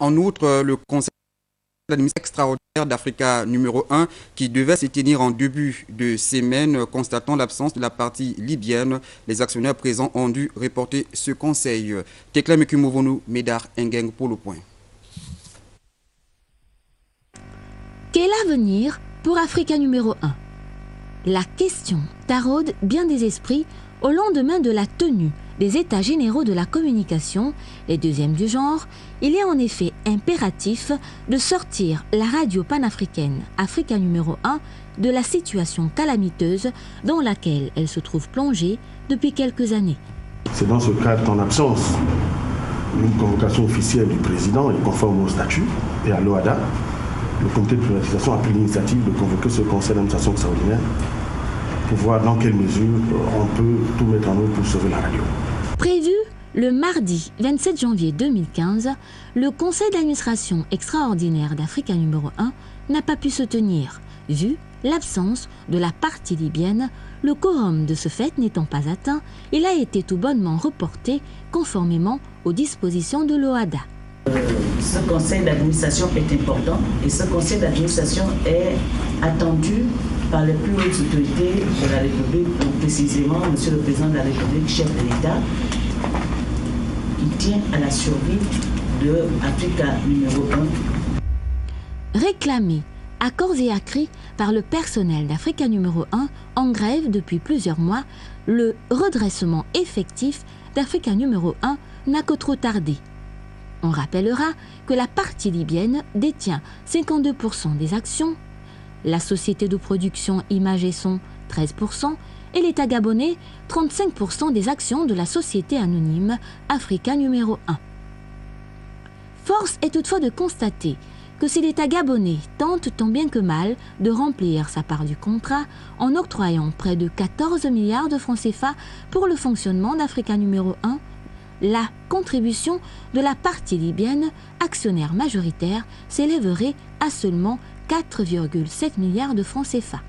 En outre, le Conseil d'administration extraordinaire d'Africa numéro 1 qui devait se tenir en début de semaine, constatant l'absence de la partie libyenne, les actionnaires présents ont dû reporter ce conseil. Tekla Mekumovonu, Médard Ngeng pour le point. Quel avenir pour Africa numéro 1? La question taraude bien des esprits au lendemain de la tenue des États généraux de la communication, les deuxièmes du genre. Il est en effet impératif de sortir la radio panafricaine Africa numéro 1 de la situation calamiteuse dans laquelle elle se trouve plongée depuis quelques années. C'est dans ce cadre, en absence d'une convocation officielle du président et conforme au statut et à l'OADA, le comité de privatisation a pris l'initiative de convoquer ce conseil d'administration extraordinaire pour voir dans quelle mesure on peut tout mettre en œuvre pour sauver la radio. Prévu le mardi 27 janvier 2015, le conseil d'administration extraordinaire d'Africa numéro 1 n'a pas pu se tenir, vu l'absence de la partie libyenne. Le quorum de ce fait n'étant pas atteint, il a été tout bonnement reporté conformément aux dispositions de l'OADA. Ce conseil d'administration est important et ce conseil d'administration est attendu par les plus hautes autorités de la République, donc précisément Monsieur le Président de la République, chef de l'État, qui tient à la survie de Africa numéro 1. Réclamé à corps et à cri par le personnel d'Africa numéro 1 en grève depuis plusieurs mois, le redressement effectif d'Africa numéro 1 n'a que trop tardé. On rappellera que la partie libyenne détient 52% des actions, la société de production Image et Son 13% et l'État gabonais 35% des actions de la société anonyme Africa numéro 1. Force est toutefois de constater que si l'État gabonais tente tant bien que mal de remplir sa part du contrat en octroyant près de 14 milliards de francs CFA pour le fonctionnement d'Africa numéro 1, la contribution de la partie libyenne, actionnaire majoritaire, s'élèverait à seulement 4,7 milliards de francs CFA.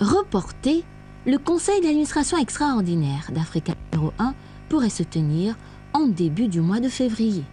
Reporté, le conseil d'administration extraordinaire d'Africa numéro 1 pourrait se tenir en début du mois de février.